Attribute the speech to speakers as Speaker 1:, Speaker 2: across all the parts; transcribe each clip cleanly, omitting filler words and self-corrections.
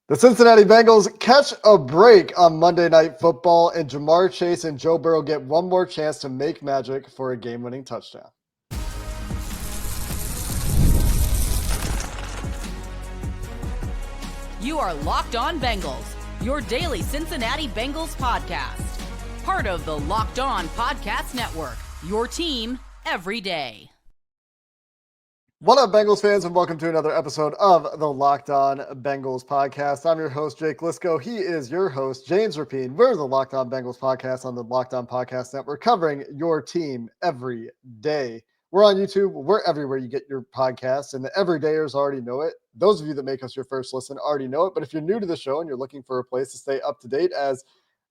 Speaker 1: The Cincinnati Bengals catch a break on Monday Night Football, and Ja'Marr Chase and Joe Burrow get one more chance to make magic for a game-winning touchdown.
Speaker 2: You are Locked On Bengals, your daily Cincinnati Bengals podcast. Part of the Locked On Podcast Network, your team every day.
Speaker 1: What up, Bengals fans, and welcome to another episode of the Locked On Bengals podcast. I'm your host, Jake Liscow. He is your host, James Rapien. We're the Locked On Bengals podcast on the Locked On Podcast Network, covering your team every day. We're on YouTube. We're everywhere you get your podcasts, and the everydayers already know it. Those of you that make us your first listen already know it, but if you're new to the show and you're looking for a place to stay up to date, as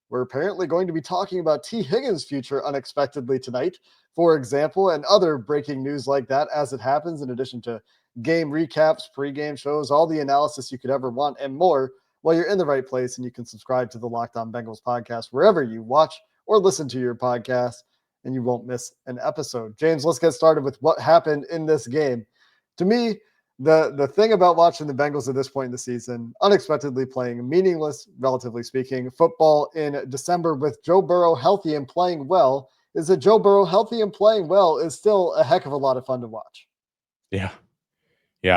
Speaker 1: we're apparently going to be talking about Tee Higgins' future unexpectedly tonight, for example, and other breaking news like that as it happens, in addition to game recaps, pregame shows, all the analysis you could ever want, and more. Well, you're in the right place, and you can subscribe to the Locked On Bengals podcast wherever you watch or listen to your podcast, and you won't miss an episode. James, let's get started with what happened in this game. To me, the thing about watching the Bengals at this point in the season, unexpectedly playing meaningless, relatively speaking, football in December with Joe Burrow healthy and playing well, is that Joe Burrow healthy and playing well is still a heck of a lot of fun to watch.
Speaker 3: Yeah,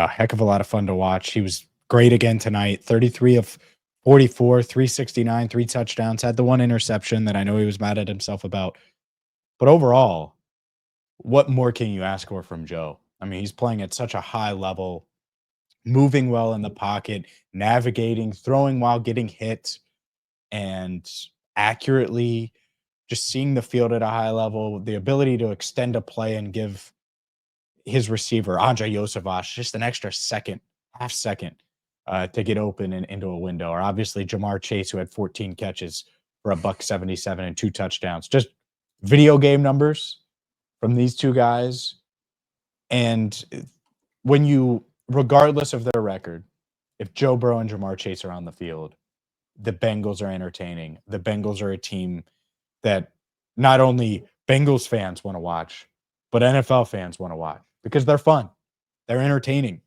Speaker 3: heck of a lot of fun to watch. He was great again tonight, 33 of 44, 369, 3 touchdowns, had the one interception that I know he was mad at himself about. But overall, what more can you ask for from Joe? I mean, he's playing at such a high level, moving well in the pocket, navigating, throwing while getting hit, and accurately just seeing the field at a high level, the ability to extend a play and give his receiver, Andre Yosevach, just an extra half second to get open and into a window. Or obviously Ja'Marr Chase, who had 14 catches for $177 and 2 touchdowns. Just video game numbers from these two guys. And when you, regardless of their record, if Joe Burrow and Ja'Marr Chase are on the field, the Bengals are entertaining. The Bengals are a team that not only Bengals fans want to watch, but NFL fans want to watch because they're fun. They're entertaining.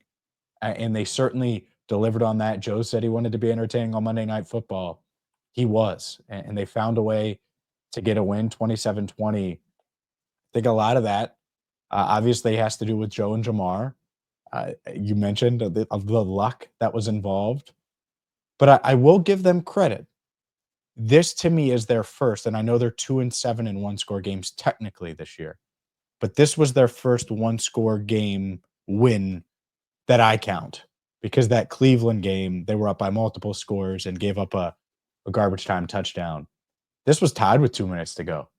Speaker 3: And they certainly delivered on that. Joe said he wanted to be entertaining on Monday Night Football. He was. And they found a way to get a win, 27-20. I think a lot of that obviously has to do with Joe and Ja'Marr. You mentioned the luck that was involved. But I will give them credit. This to me is their first, and I know they're 2-7 in one-score games technically this year, but this was their first one-score game win that I count, because that Cleveland game, they were up by multiple scores and gave up a garbage time touchdown. This was tied with 2 minutes to go,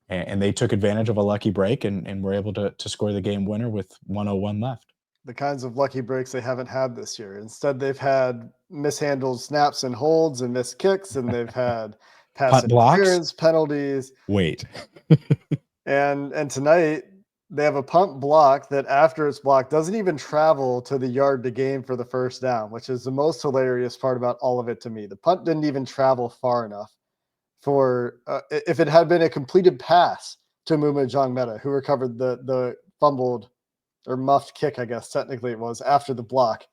Speaker 3: and they took advantage of a lucky break and were able to score the game winner with 1:01 left.
Speaker 1: The kinds of lucky breaks they haven't had this year. Instead, they've had mishandled snaps and holds and missed kicks, and they've had pass interference penalties.
Speaker 3: Wait.
Speaker 1: and tonight, they have a punt block that after it's blocked doesn't even travel to the yard to gain for the first down, which is the most hilarious part about all of it to me. The punt didn't even travel far enough for if it had been a completed pass to Muma Jongmeta, who recovered the fumbled or muffed kick, I guess technically it was, after the block.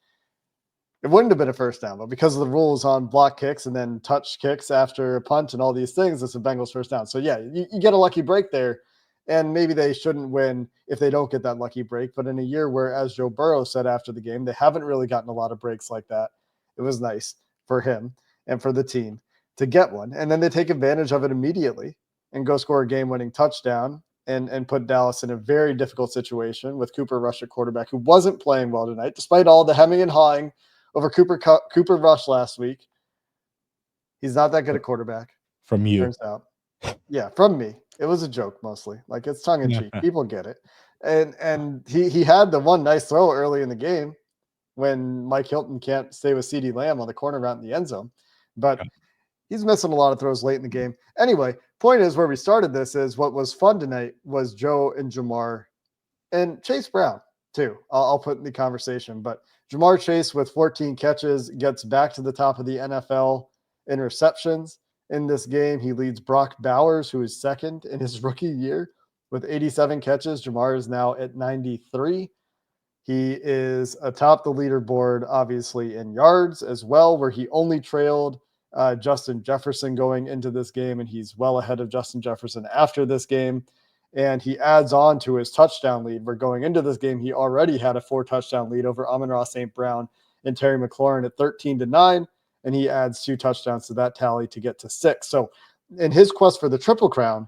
Speaker 1: It wouldn't have been a first down, but because of the rules on block kicks and then touch kicks after a punt and all these things, it's a Bengals first down. So yeah, you get a lucky break there, and maybe they shouldn't win if they don't get that lucky break. But in a year where, as Joe Burrow said after the game, they haven't really gotten a lot of breaks like that, it was nice for him and for the team to get one. And then they take advantage of it immediately and go score a game-winning touchdown and put Dallas in a very difficult situation with Cooper Rush at quarterback, who wasn't playing well tonight, despite all the hemming and hawing over Cooper Rush last week. He's not that good at quarterback.
Speaker 3: From you.
Speaker 1: Turns out. Yeah, from me. It was a joke mostly. Like, it's tongue-in-cheek. People get it. And he had the one nice throw early in the game when Mike Hilton can't stay with CeeDee Lamb on the corner route in the end zone. But he's missing a lot of throws late in the game. Anyway, point is, where we started this is what was fun tonight was Joe and Ja'Marr and Chase Brown too. I'll put in the conversation, but Ja'Marr Chase with 14 catches gets back to the top of the NFL in receptions in this game. He leads Brock Bowers, who is second in his rookie year with 87 catches. Ja'Marr is now at 93. He is atop the leaderboard, obviously, in yards as well, where he only trailed Justin Jefferson going into this game, and he's well ahead of Justin Jefferson after this game. And he adds on to his touchdown lead, where going into this game, he already had a 4-touchdown lead over Amon-Ra St. Brown and Terry McLaurin at 13-9, and he adds 2 touchdowns to that tally to get to 6. So in his quest for the Triple Crown,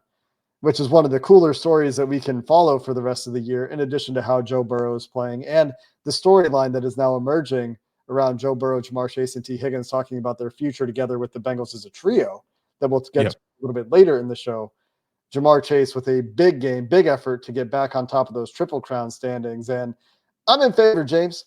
Speaker 1: which is one of the cooler stories that we can follow for the rest of the year, in addition to how Joe Burrow is playing and the storyline that is now emerging around Joe Burrow, Ja'Marr Chase, and Tee Higgins talking about their future together with the Bengals as a trio that we'll get to a little bit later in the show. Ja'Marr Chase with a big game, big effort to get back on top of those Triple Crown standings. And I'm in favor, James.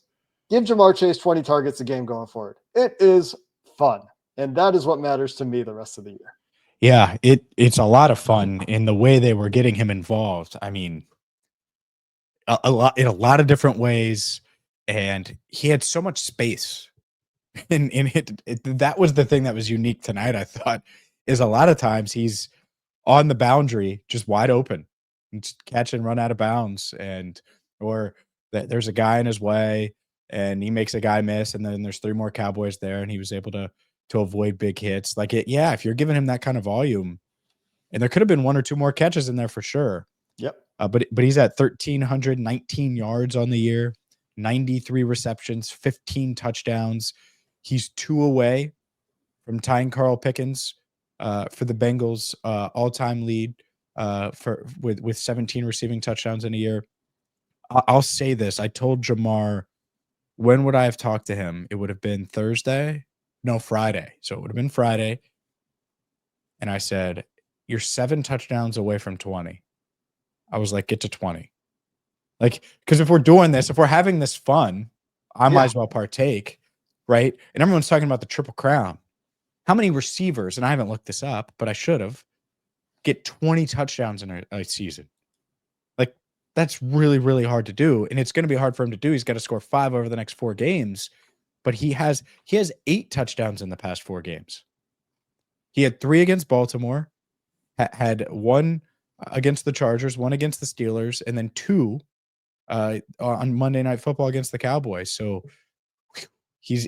Speaker 1: Give Ja'Marr Chase 20 targets a game going forward. It is fun. And that is what matters to me the rest of the year.
Speaker 3: Yeah, it's a lot of fun in the way they were getting him involved. I mean, a lot in a lot of different ways, and he had so much space. And that was the thing that was unique tonight, I thought, is a lot of times he's on the boundary, just wide open, and just catch and run out of bounds, or there's a guy in his way, and he makes a guy miss, and then there's 3 more Cowboys there, and he was able to avoid big hits. If you're giving him that kind of volume, and there could have been 1 or 2 more catches in there for sure.
Speaker 1: Yep.
Speaker 3: But he's at 1,319 yards on the year, 93 receptions, 15 touchdowns. He's 2 away from tying Carl Pickens for the Bengals all-time lead with 17 receiving touchdowns in a year. I'll say this. I told Ja'Marr, when would I have talked to him? It would have been Friday. So it would have been Friday. And I said, you're 7 touchdowns away from 20. I was like, get to 20. Because if we're doing this, if we're having this fun, I might as well partake, right? And everyone's talking about the Triple Crown. How many receivers, and I haven't looked this up, but I should have, get 20 touchdowns in a season? That's really, really hard to do. And it's going to be hard for him to do. He's got to score 5 over the next 4 games. But he has 8 touchdowns in the past 4 games. He had 3 against Baltimore, had 1 against the Chargers, 1 against the Steelers, and then 2 on Monday Night Football against the Cowboys. So he's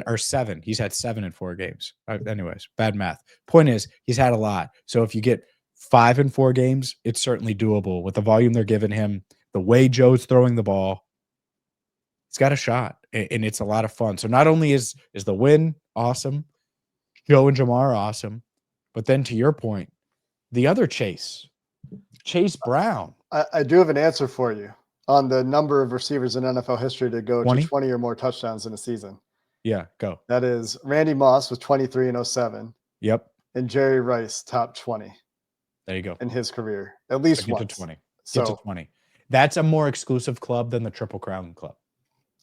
Speaker 3: or 7. He's had 7 in 4 games. Anyways, bad math. Point is, he's had a lot. So if you get 5 in 4 games, it's certainly doable with the volume they're giving him, the way Joe's throwing the ball. He's got a shot, and it's a lot of fun. So not only is the win awesome, Joe and Ja'Marr are awesome, but then to your point, the other Chase Brown.
Speaker 1: I do have an answer for you on the number of receivers in NFL history to go
Speaker 3: 20?
Speaker 1: to 20 or more touchdowns in a season.
Speaker 3: Yeah, go.
Speaker 1: That is Randy Moss with 23 in 07.
Speaker 3: Yep.
Speaker 1: And Jerry Rice top 20.
Speaker 3: There you go.
Speaker 1: In his career, at least
Speaker 3: Get
Speaker 1: once.
Speaker 3: to 20.
Speaker 1: So,
Speaker 3: Get to 20. That's a more exclusive club than the Triple Crown club.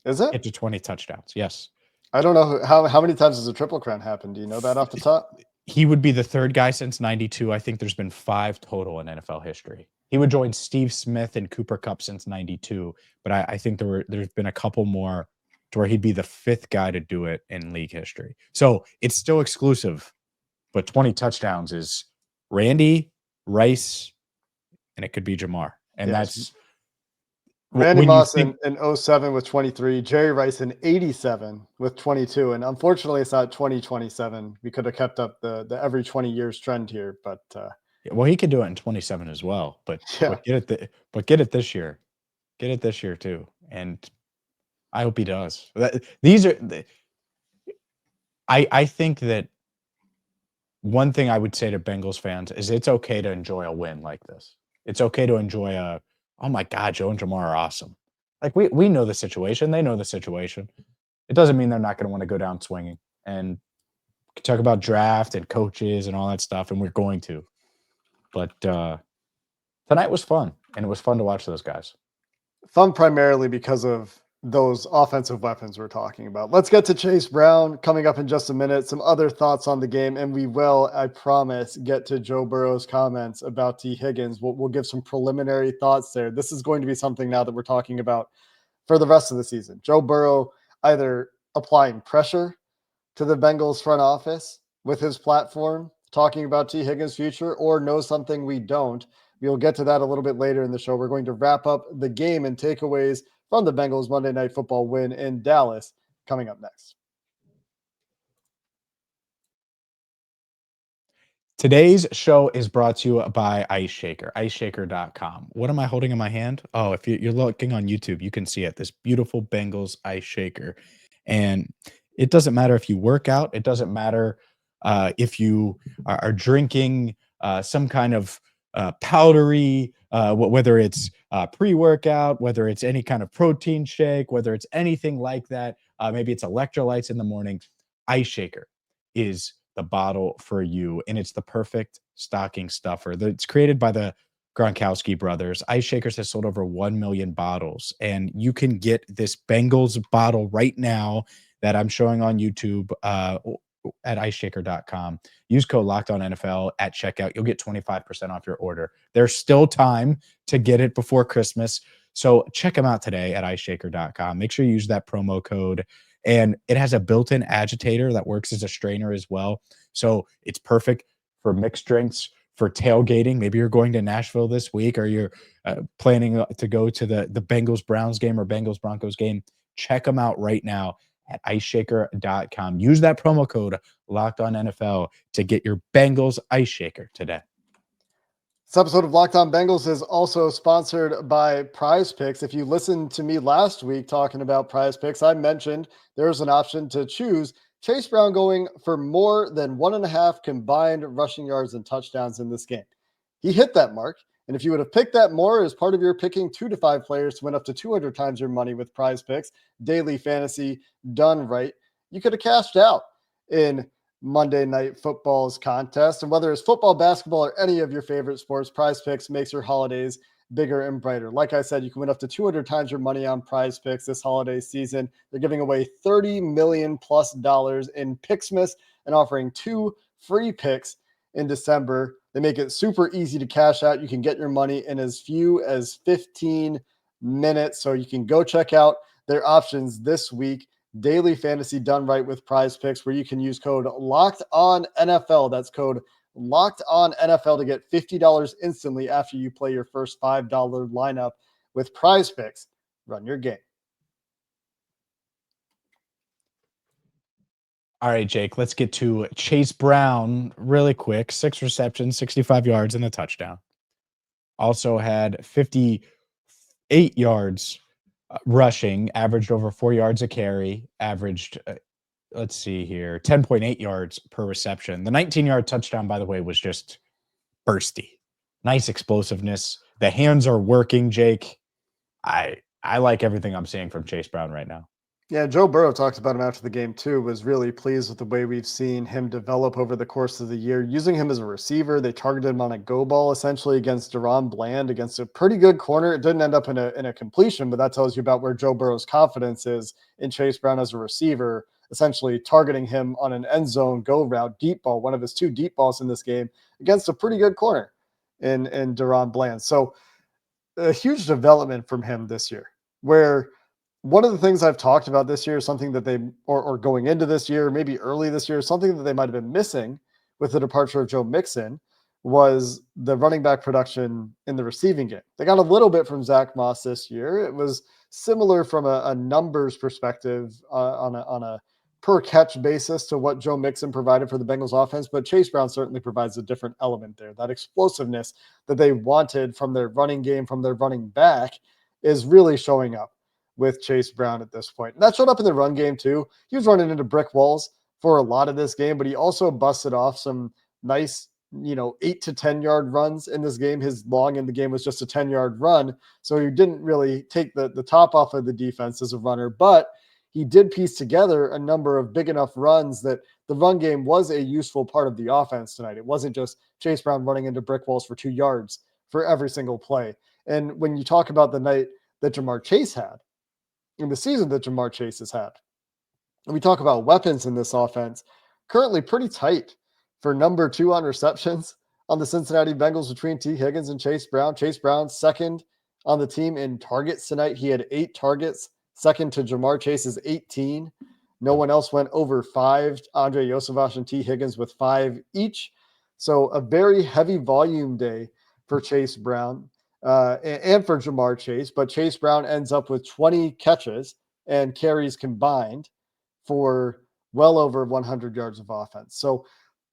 Speaker 1: Is it?
Speaker 3: Get to 20 touchdowns. Yes.
Speaker 1: I don't know how many times has a Triple Crown happened. Do you know that off the top?
Speaker 3: He would be the 3rd guy since 92. I think there's been 5 total in NFL history. He would join Steve Smith and Cooper Kupp since 92, but I think there's been a couple more to where he'd be the 5th guy to do it in league history. So it's still exclusive, but 20 touchdowns is Randy, Rice, and it could be Ja'Marr. And that's
Speaker 1: Randy Moss in 07 with 23, Jerry Rice in 87 with 22. And unfortunately, it's not 2027. We could have kept up the every 20 years trend here, but
Speaker 3: well, he could do it in 27 as well. But get it this year. Get it this year too. And I hope he does. I think that one thing I would say to Bengals fans is it's okay to enjoy a win like this. It's okay to enjoy oh my God, Joe and Ja'Marr are awesome. We know the situation. They know the situation. It doesn't mean they're not going to want to go down swinging. And talk about draft and coaches and all that stuff, and we're going to. But tonight was fun, and it was fun to watch those guys.
Speaker 1: Fun primarily because of those offensive weapons we're talking about. Let's get to Chase Brown coming up in just a minute. Some other thoughts on the game, and we will, I promise, get to Joe Burrow's comments about Tee Higgins. We'll give some preliminary thoughts there. This is going to be something now that we're talking about for the rest of the season. Joe Burrow either applying pressure to the Bengals front office with his platform, talking about Tee Higgins' future, or knows something we don't, We'll get to that a little bit later in the show. We're going to wrap up the game and takeaways from the Bengals Monday Night Football win in Dallas coming up next.
Speaker 3: Today's show is brought to you by IceShaker, IceShaker.com. What am I holding in my hand? Oh, if you're looking on YouTube, you can see it. This beautiful Bengals Ice Shaker. And it doesn't matter if you work out. It doesn't matter if you are drinking some kind of powdery, whether it's pre-workout, whether it's any kind of protein shake, whether it's anything like that. Maybe it's electrolytes in the morning. IceShaker is the bottle for you, and it's the perfect stocking stuffer. It's created by the Gronkowski brothers. IceShakers has sold over 1 million bottles, and you can get this Bengals bottle right now that I'm showing on YouTube at IceShaker.com. Use code LOCKEDONNFL at checkout. You'll get 25% off your order. There's still time to get it before Christmas, so check them out today at IceShaker.com. Make sure you use that promo code. And it has a built-in agitator that works as a strainer as well. So it's perfect for mixed drinks, for tailgating. Maybe you're going to Nashville this week, or you're planning to go to the Bengals-Browns game or Bengals-Broncos game. Check them out right now at IceShaker.com. Use that promo code LOCKEDONNFL to get your Bengals Ice Shaker today.
Speaker 1: This episode of Locked On Bengals is also sponsored by Prize Picks. If you listened to me last week talking about Prize Picks, I mentioned there's an option to choose Chase Brown going for more than 1.5 combined rushing yards and touchdowns in this game. He hit that mark. And if you would have picked that more as part of your picking 2 to 5 players to win up to 200 times your money with Prize Picks, daily fantasy done right, you could have cashed out in Monday Night Football's contest. And whether it's football, basketball, or any of your favorite sports, Prize Picks makes your holidays bigger and brighter. Like I said, you can win up to 200 times your money on Prize Picks this holiday season. They're giving away $30 million+ in Picksmas and offering 2 free picks in December. They make it super easy to cash out. You can get your money in as few as 15 minutes. So you can go check out their options this week. Daily fantasy done right with Prize Picks, where you can use code LOCKEDONNFL. That's code LOCKEDONNFL to get $50 instantly after you play your first $5 lineup with Prize Picks. Run your game.
Speaker 3: All right, Jake, let's get to Chase Brown really quick. 6 receptions, 65 yards, and a touchdown. Also had 58 yards rushing, averaged over 4 yards a carry, averaged, let's see here, 10.8 yards per reception. The 19-yard touchdown, by the way, was just bursty. Nice explosiveness. The hands are working, Jake. I like everything I'm seeing from Chase Brown right now.
Speaker 1: Yeah, Joe Burrow talked about him after the game too, was really pleased with the way we've seen him develop over the course of the year, using him as a receiver. They targeted him on a go ball essentially against Deron Bland, against a pretty good corner. It didn't end up in a completion, but that tells you about where Joe Burrow's confidence is in Chase Brown as a receiver, essentially targeting him on an end zone go route, deep ball, one of his 2 deep balls in this game against a pretty good corner in Deron Bland. So a huge development from him this year, where one of the things I've talked about this year, something that they, or going into this year, maybe early this year, something that they might have been missing with the departure of Joe Mixon was the running back production in the receiving game. They got a little bit from Zach Moss this year. It was similar from a numbers perspective on a per catch basis to what Joe Mixon provided for the Bengals offense, but Chase Brown certainly provides a different element there. That explosiveness that they wanted from their running game, from their running back, is really showing up with Chase Brown at this point. And that showed up in the run game too. He was running into brick walls for a lot of this game, but he also busted off some nice, 8 to 10 yard runs in this game. His long in the game was just a 10-yard run. So he didn't really take the top off of the defense as a runner, but he did piece together a number of big enough runs that the run game was a useful part of the offense tonight. It wasn't just Chase Brown running into brick walls for 2 yards for every single play. And when you talk about the night that Ja'Marr Chase had, in the season that Ja'Marr Chase has had, and we talk about weapons in this offense, currently pretty tight for number 2 on receptions on the Cincinnati Bengals between Tee Higgins and Chase Brown. Chase Brown second on the team in targets tonight. He had 8 targets, second to Ja'Marr Chase's 18. No one else went over 5. Andre Yosevach and Tee Higgins with 5 each. So a very heavy volume day for Chase Brown and for Ja'Marr Chase, but Chase Brown ends up with 20 catches and carries combined for well over 100 yards of offense. So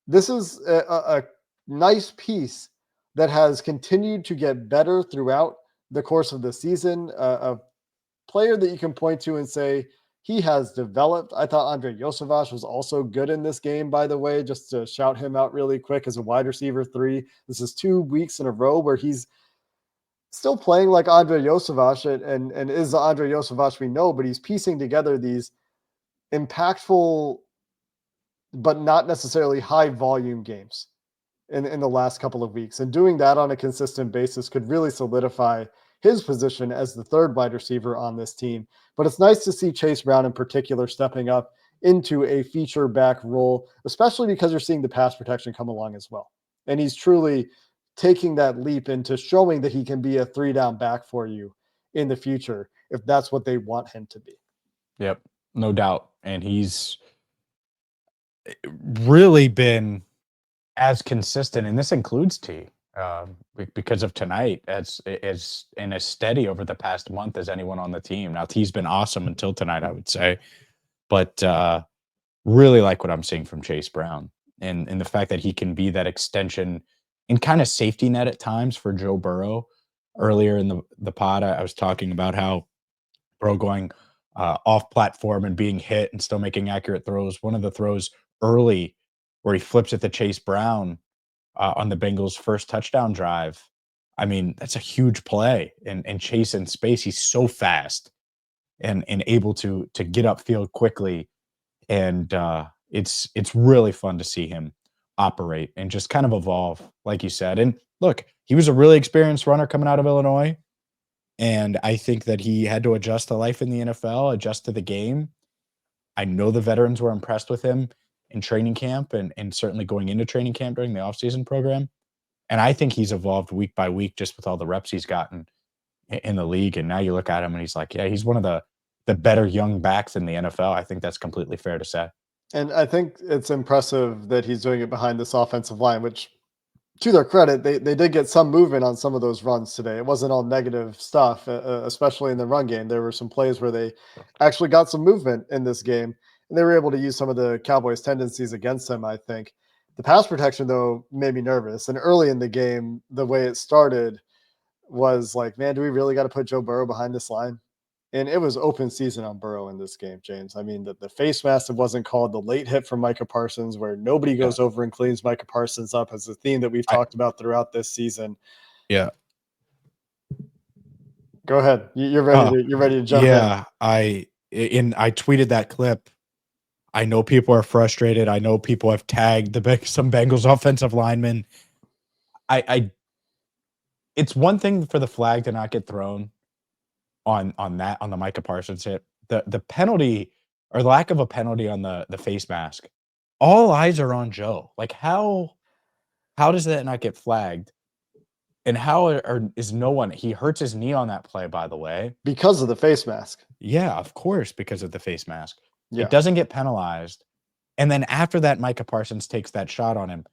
Speaker 1: this is a nice piece that has continued to get better throughout the course of the season. A player that you can point to and say he has developed. I thought Andre Yosevich was also good in this game, by the way, just to shout him out really quick as a wide receiver 3. This is 2 weeks in a row where he's still playing like Andre Yosevich and is the Andre Yosevich we know, but he's piecing together these impactful but not necessarily high volume games in the last couple of weeks. And doing that on a consistent basis could really solidify his position as the third wide receiver on this team. But it's nice to see Chase Brown in particular stepping up into a feature back role, especially because you're seeing the pass protection come along as well. And he's truly taking that leap into showing that he can be a 3-down back for you in the future, if that's what they want him to be.
Speaker 3: Yep, no doubt. And he's really been as consistent, and this includes T, because of tonight, as steady over the past month as anyone on the team. Now, T's been awesome until tonight, I would say, but really like what I'm seeing from Chase Brown, and the fact that he can be that extension and kind of safety net at times for Joe Burrow. Earlier in the pod, I was talking about how Burrow going off platform and being hit and still making accurate throws. One of the throws early where he flips it to Chase Brown on the Bengals' first touchdown drive. I mean, that's a huge play. And Chase in space, he's so fast and able to get upfield quickly. And it's really fun to see him operate and just kind of evolve, like you said. And look, he was a really experienced runner coming out of Illinois. And I think that he had to adjust to life in the NFL, adjust to the game. I know the veterans were impressed with him in training camp and certainly going into training camp during the offseason program. And I think he's evolved week by week just with all the reps he's gotten in the league. And now you look at him and he's like, yeah, he's one of the better young backs in the NFL. I think that's completely fair to say.
Speaker 1: And I think it's impressive that he's doing it behind this offensive line, which, to their credit, they did get some movement on some of those runs today. It wasn't all negative stuff, especially in the run game. There were some plays where they actually got some movement in this game, and they were able to use some of the Cowboys' tendencies against them, I think. The pass protection, though, made me nervous. And early in the game, the way it started was like, man, do we really got to put Joe Burrow behind this line? And it was open season on Burrow in this game, James. I mean, the face mask wasn't called, the late hit from Micah Parsons, where nobody goes over and cleans Micah Parsons up, as a theme that we've talked about throughout this season.
Speaker 3: Yeah.
Speaker 1: Go ahead. You're ready. You're ready to jump in.
Speaker 3: Yeah, I tweeted that clip. I know people are frustrated. I know people have tagged some Bengals offensive linemen. It's one thing for the flag to not get thrown on the Micah Parsons hit. The penalty or lack of a penalty on the face mask. All eyes are on Joe. Like how does that not get flagged? And how is no one? He hurts his knee on that play, by the way,
Speaker 1: because of the face mask.
Speaker 3: Yeah, of course, because of the face mask.
Speaker 1: Yeah.
Speaker 3: It doesn't get penalized. And then after that, Micah Parsons takes that shot on him.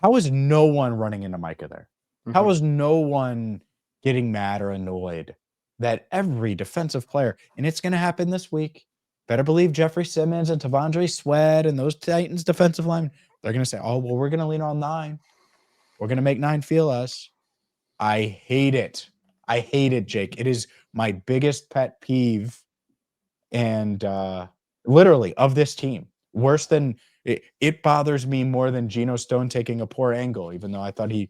Speaker 3: How is no one running into Micah there? Mm-hmm. How is no one getting mad or annoyed that every defensive player, and it's going to happen this week, better believe Jeffrey Simmons and Tavondre Sweat and those Titans defensive linemen, they're going to say, oh, well, we're going to lean on 9. We're going to make 9 feel us. I hate it. I hate it, Jake. It is my biggest pet peeve and literally of this team. Worse than it bothers me more than Geno Stone taking a poor angle, even though I thought he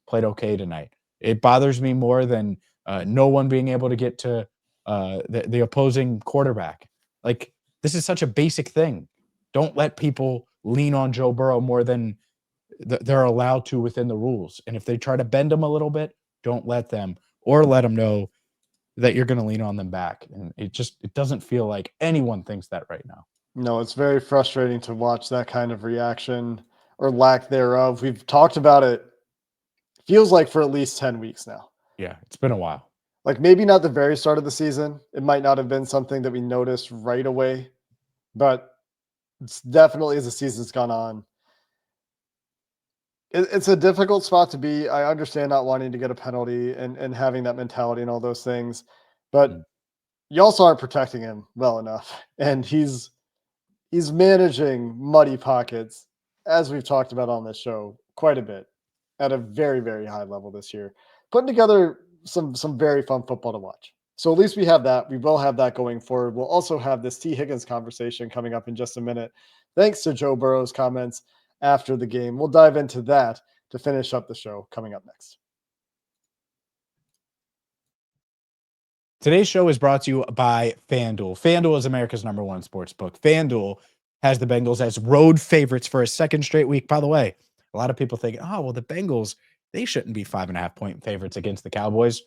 Speaker 3: played okay tonight. It bothers me more than no one being able to get to the opposing quarterback. Like, this is such a basic thing. Don't let people lean on Joe Burrow more than they're allowed to within the rules. And if they try to bend them a little bit, don't let them, or let them know that you're going to lean on them back. And it doesn't feel like anyone thinks that right now.
Speaker 1: No, it's very frustrating to watch that kind of reaction or lack thereof. We've talked about it, feels like, for at least 10 weeks now.
Speaker 3: Yeah, it's been a while.
Speaker 1: Like, maybe not the very start of the season. It might not have been something that we noticed right away, but it's definitely, as the season's gone on, It's a difficult spot to be. I understand not wanting to get a penalty and having that mentality and all those things, but
Speaker 3: Mm.
Speaker 1: you also aren't protecting him well enough. And he's managing muddy pockets, as we've talked about on this show quite a bit, at a very, very high level this year, putting together some very fun football to watch. So at least we have that. We will have that going forward. We'll also have this Tee Higgins conversation coming up in just a minute, thanks to Joe Burrow's comments after the game. We'll dive into that to finish up the show coming up next.
Speaker 3: Today's show is brought to you by FanDuel. FanDuel is America's #1 sports book. FanDuel has the Bengals as road favorites for a second straight week. By the way, a lot of people think, oh, well, the Bengals, they shouldn't be 5.5-point favorites against the Cowboys.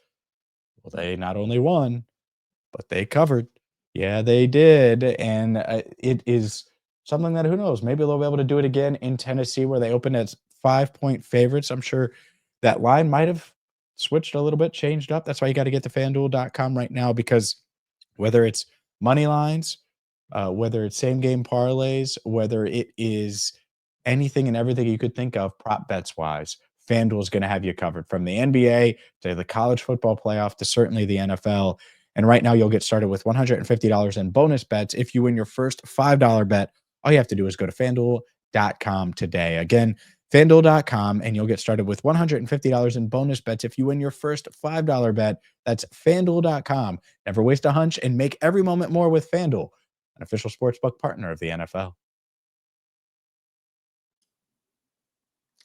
Speaker 3: Well, they not only won, but they covered. Yeah, they did. And it is something that, who knows, maybe they'll be able to do it again in Tennessee where they opened as 5-point favorites. I'm sure that line might have switched a little bit, changed up. That's why you got to get to FanDuel.com right now, because whether it's money lines, whether it's same game parlays, whether it is anything and everything you could think of prop bets wise, FanDuel is going to have you covered, from the NBA to the college football playoff to certainly the NFL. And right now, you'll get started with $150 in bonus bets if you win your first $5 bet. All you have to do is go to FanDuel.com today. Again, FanDuel.com, and you'll get started with $150 in bonus bets if you win your first $5 bet. That's FanDuel.com. Never waste a hunch and make every moment more with FanDuel, an official sportsbook partner of the NFL.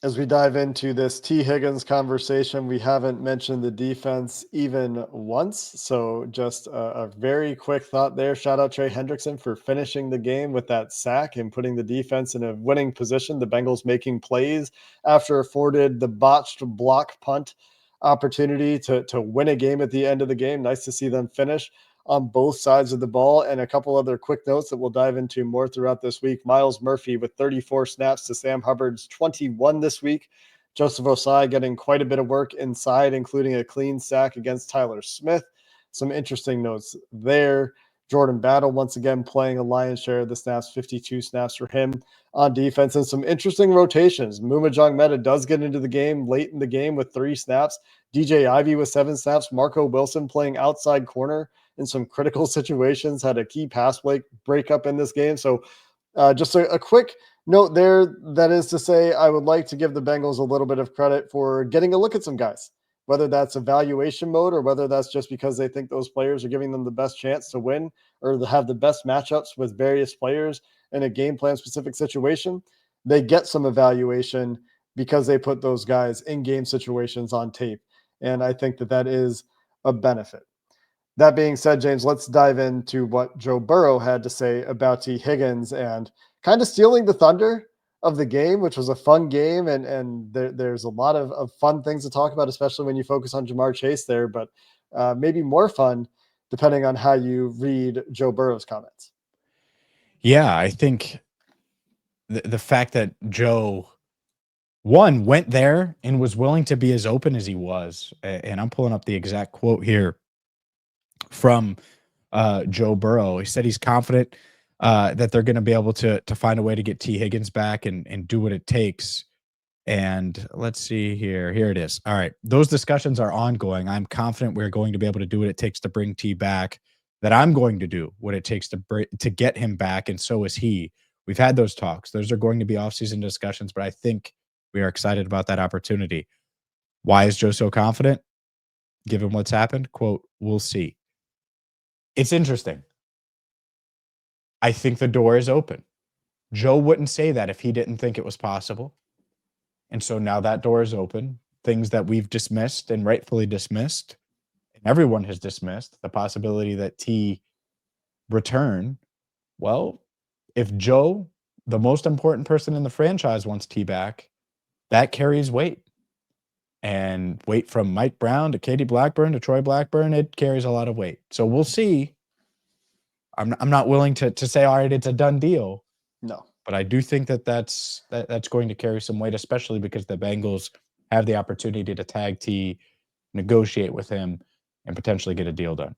Speaker 1: As we dive into this Tee Higgins conversation, we haven't mentioned the defense even once. So just a very quick thought there. Shout out Trey Hendrickson for finishing the game with that sack and putting the defense in a winning position. The Bengals making plays after afforded the botched block punt opportunity to win a game at the end of the game. Nice to see them finish on both sides of the ball. And a couple other quick notes that we'll dive into more throughout this week. Myles Murphy with 34 snaps to Sam Hubbard's 21 this week. Joseph Ossai getting quite a bit of work inside, including a clean sack against Tyler Smith. Some interesting notes there. Jordan Battle once again playing a lion's share of the snaps, 52 snaps for him on defense, and some interesting rotations. Muma Jongmeta does get into the game late in the game with 3 snaps. DJ Ivey with 7 snaps. Marco Wilson playing outside corner in some critical situations, had a key pass breakup in this game. So just a quick note there. That is to say, I would like to give the Bengals a little bit of credit for getting a look at some guys, whether that's evaluation mode or whether that's just because they think those players are giving them the best chance to win or to have the best matchups with various players in a game plan specific situation. They get some evaluation because they put those guys in game situations on tape. And I think that is a benefit. That being said, James, let's dive into what Joe Burrow had to say about Tee Higgins and kind of stealing the thunder of the game, which was a fun game. And there's a lot of fun things to talk about, especially when you focus on Ja'Marr Chase there, but maybe more fun depending on how you read Joe Burrow's comments.
Speaker 3: Yeah, I think the fact that Joe, one, went there and was willing to be as open as he was, and I'm pulling up the exact quote here from Joe Burrow. He said he's confident that they're going to be able to find a way to get Tee Higgins back and do what it takes. And let's see here. Here it is. All right. Those discussions are ongoing. I'm confident we're going to be able to do what it takes to bring T back, that I'm going to do what it takes to get him back. And so is he. We've had those talks. Those are going to be offseason discussions, but I think we are excited about that opportunity. Why is Joe so confident? Given what's happened, quote, we'll see. It's interesting. I think the door is open. Joe wouldn't say that if he didn't think it was possible. And so now that door is open. Things that we've dismissed and rightfully dismissed, and everyone has dismissed, the possibility that T return. Well, if Joe, the most important person in the franchise, wants T back, that carries weight. And weight from Mike Brown to Katie Blackburn to Troy Blackburn, it carries a lot of weight. So we'll see. I'm not willing to say, all right, it's a done deal.
Speaker 1: No.
Speaker 3: But I do think that's going to carry some weight, especially because the Bengals have the opportunity to tag T, negotiate with him, and potentially get a deal done.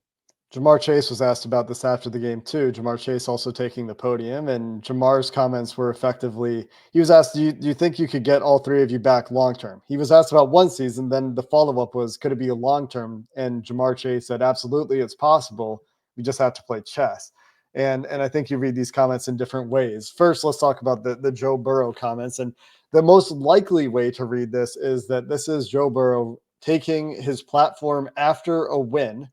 Speaker 1: Ja'Marr Chase was asked about this after the game too. Ja'Marr Chase also taking the podium, and Ja'Marr's comments were effectively, he was asked, do you think you could get all three of you back long term? He was asked about one season, then the follow-up was, could it be a long term? And Ja'Marr Chase said, absolutely, it's possible. We just have to play chess. And I think you read these comments in different ways. First, let's talk about the Joe Burrow comments. And the most likely way to read this is that this is Joe Burrow taking his platform after a win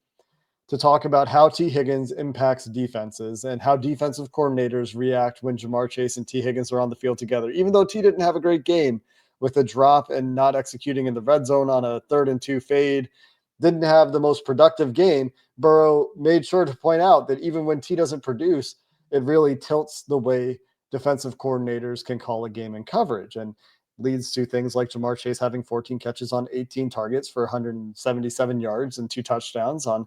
Speaker 1: to talk about how Tee Higgins impacts defenses and how defensive coordinators react when Ja'Marr Chase and Tee Higgins are on the field together. Even though Tee didn't have a great game with a drop and not executing in the red zone on a 3rd and 2 fade, didn't have the most productive game, Burrow made sure to point out that even when Tee doesn't produce, it really tilts the way defensive coordinators can call a game in coverage, and leads to things like Ja'Marr Chase having 14 catches on 18 targets for 177 yards and 2 touchdowns on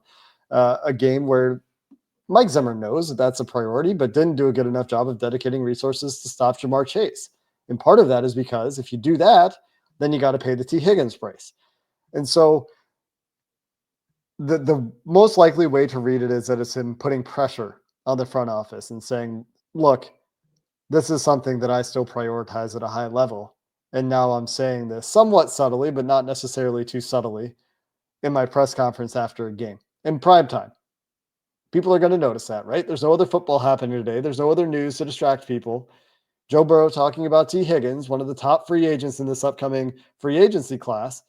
Speaker 1: a game where Mike Zimmer knows that that's a priority, but didn't do a good enough job of dedicating resources to stop Ja'Marr Chase. And part of that is because if you do that, then you got to pay the Tee Higgins price. And so the most likely way to read it is that it's him putting pressure on the front office and saying, look, this is something that I still prioritize at a high level. And now I'm saying this somewhat subtly, but not necessarily too subtly, in my press conference after a game. In prime time, people are going to notice that, right? There's no other football happening today. There's no other news to distract people. Joe Burrow talking about Tee Higgins, one of the top free agents in this upcoming free agency class,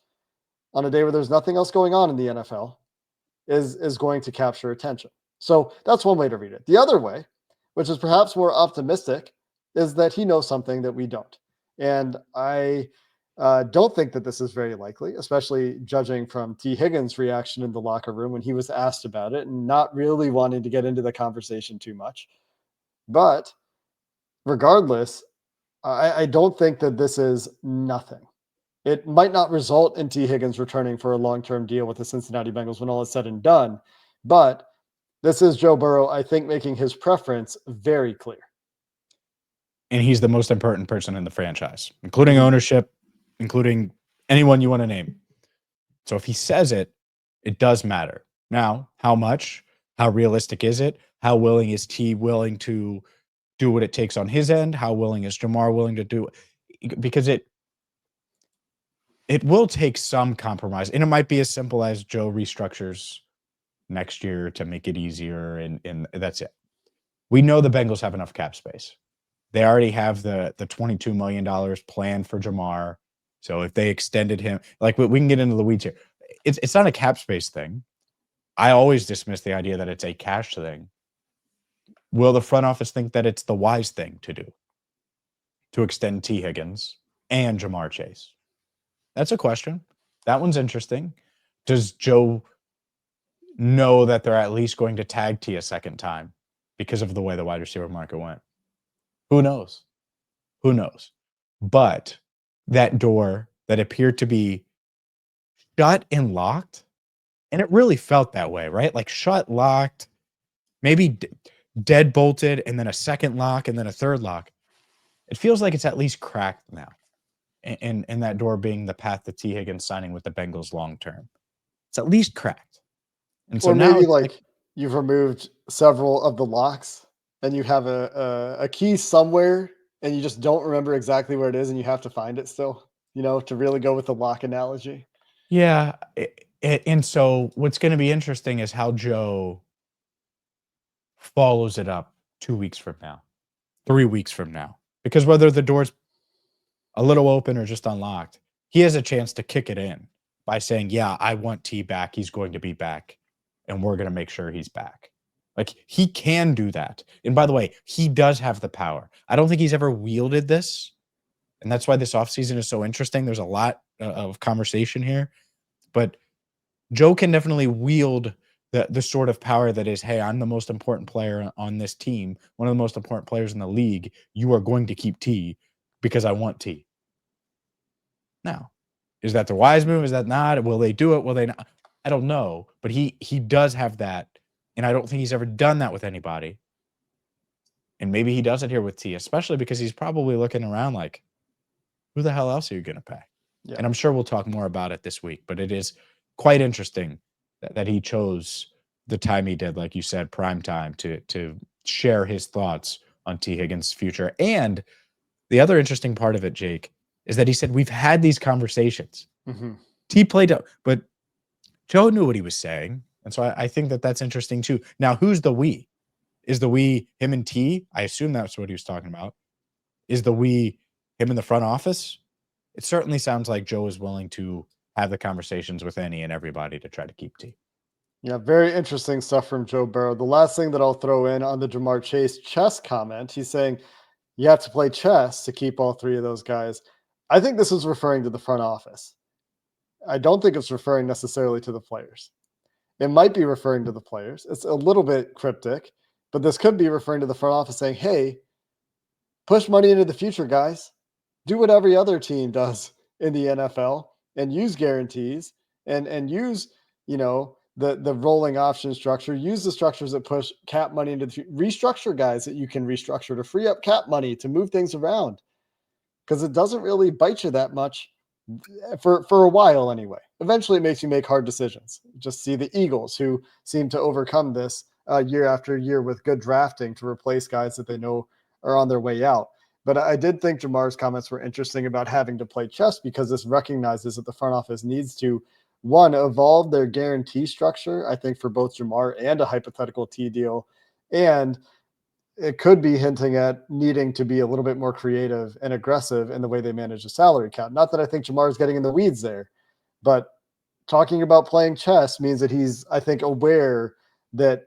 Speaker 1: on a day where there's nothing else going on in the NFL, is going to capture attention. So that's one way to read it. The other way, which is perhaps more optimistic, is that he knows something that we don't. And I don't think that this is very likely, especially judging from Tee Higgins' reaction in the locker room when he was asked about it and not really wanting to get into the conversation too much. But regardless, I don't think that this is nothing. It might not result in Tee Higgins returning for a long-term deal with the Cincinnati Bengals when all is said and done. But this is Joe Burrow, I think, making his preference very clear.
Speaker 3: And he's the most important person in the franchise, including ownership, including anyone you want to name. So if he says it, it does matter. Now, how much? How realistic is it? How willing is Tee willing to do what it takes on his end? How willing is Ja'Marr willing to do it? Because it will take some compromise. And it might be as simple as Joe restructures next year to make it easier, and that's it. We know the Bengals have enough cap space. They already have the $22 million planned for Ja'Marr. So if they extended him, like we can get into the weeds here. It's not a cap space thing. I always dismiss the idea that it's a cash thing. Will the front office think that it's the wise thing to do to extend Tee Higgins and Ja'Marr Chase? That's a question. That one's interesting. Does Joe know that they're at least going to tag Tee a second time because of the way the wide receiver market went? Who knows? Who knows? But that door that appeared to be shut and locked, and it really felt that way, right? Like shut, locked, maybe dead bolted, and then a second lock, and then a third lock. It feels like it's at least cracked now. And that door being the path to Tee Higgins signing with the Bengals long term. It's at least cracked. And so
Speaker 1: or
Speaker 3: now
Speaker 1: maybe like you've removed several of the locks and you have a key somewhere and you just don't remember exactly where it is and you have to find it still, to really go with the lock analogy.
Speaker 3: Yeah. And so what's going to be interesting is how Joe follows it up 2 weeks from now, 3 weeks from now, because whether the door's a little open or just unlocked, he has a chance to kick it in by saying, yeah, I want Tee back. He's going to be back and we're going to make sure he's back. Like he can do that. And by the way, he does have the power. I don't think he's ever wielded this. And that's why this offseason is so interesting. There's a lot of conversation here, but Joe can definitely wield the sort of power that is, hey, I'm the most important player on this team, one of the most important players in the league. You are going to keep Tee because I want Tee. Now, is that the wise move? Is that not? Will they do it? Will they not? I don't know. But he does have that. And I don't think he's ever done that with anybody. And maybe he does it here with Tee, especially because he's probably looking around like, who the hell else are you going to pay? Yeah. And I'm sure we'll talk more about it this week. But it is quite interesting that he chose the time he did, like you said, prime time to share his thoughts on Tee Higgins' future. And the other interesting part of it, Jake, is that he said we've had these conversations.
Speaker 1: Mm-hmm.
Speaker 3: T played up, but Joe knew what he was saying. And so I think that that's interesting too. Now, who's the we? Is the we him and T? I assume that's what he was talking about. Is the we him in the front office? It certainly sounds like Joe is willing to have the conversations with any and everybody to try to keep T.
Speaker 1: Yeah, very interesting stuff from Joe Burrow. The last thing that I'll throw in on the Ja'Marr Chase chess comment, he's saying you have to play chess to keep all three of those guys. I think this is referring to the front office. I don't think it's referring necessarily to the players. It might be referring to the players. It's a little bit cryptic, but this could be referring to the front office saying, hey, push money into the future, guys. Do what every other team does in the NFL and use guarantees and use, the rolling option structure. Use the structures that push cap money into the future. Restructure guys that you can restructure to free up cap money to move things around, because it doesn't really bite you that much for a while anyway. Eventually it makes you make hard decisions. Just see the Eagles, who seem to overcome this year after year with good drafting to replace guys that they know are on their way out. But I did think Jamar's comments were interesting about having to play chess, because this recognizes that the front office needs to, one, evolve their guarantee structure, I think, for both Ja'Marr and a hypothetical T deal. And it could be hinting at needing to be a little bit more creative and aggressive in the way they manage the salary cap. Not that I think Ja'Marr is getting in the weeds there, but talking about playing chess means that he's, I think, aware that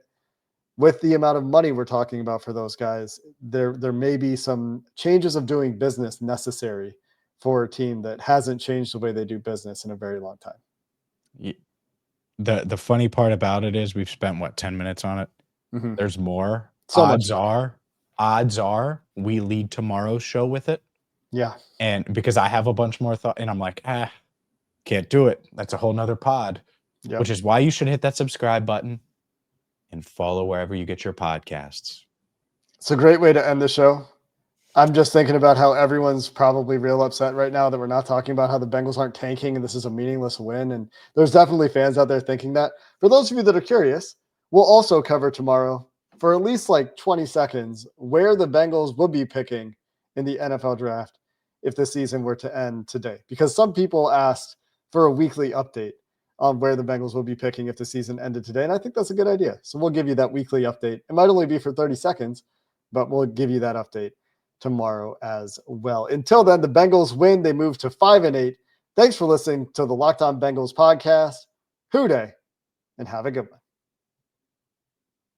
Speaker 1: with the amount of money we're talking about for those guys, there may be some changes of doing business necessary for a team that hasn't changed the way they do business in a very long time.
Speaker 3: The funny part about it is we've spent, 10 minutes on it?
Speaker 1: Mm-hmm.
Speaker 3: There's more.
Speaker 1: So
Speaker 3: odds
Speaker 1: much
Speaker 3: are we lead tomorrow's show with it.
Speaker 1: Yeah.
Speaker 3: And because I have a bunch more thought, and I'm like, can't do it. That's a whole nother pod.
Speaker 1: Yep.
Speaker 3: Which is why you should hit that subscribe button and follow wherever you get your podcasts.
Speaker 1: It's a great way to end the show. I'm just thinking about how everyone's probably real upset right now that we're not talking about how the Bengals aren't tanking and this is a meaningless win. And there's definitely fans out there thinking that. For those of you that are curious, we'll also cover tomorrow for at least 20 seconds where the Bengals would be picking in the NFL draft if the season were to end today. Because some people asked for a weekly update on where the Bengals will be picking if the season ended today. And I think that's a good idea. So we'll give you that weekly update. It might only be for 30 seconds, but we'll give you that update tomorrow as well. Until then, the Bengals win. They move to 5-8. Thanks for listening to the Locked On Bengals podcast. Hoo day, and have a good one.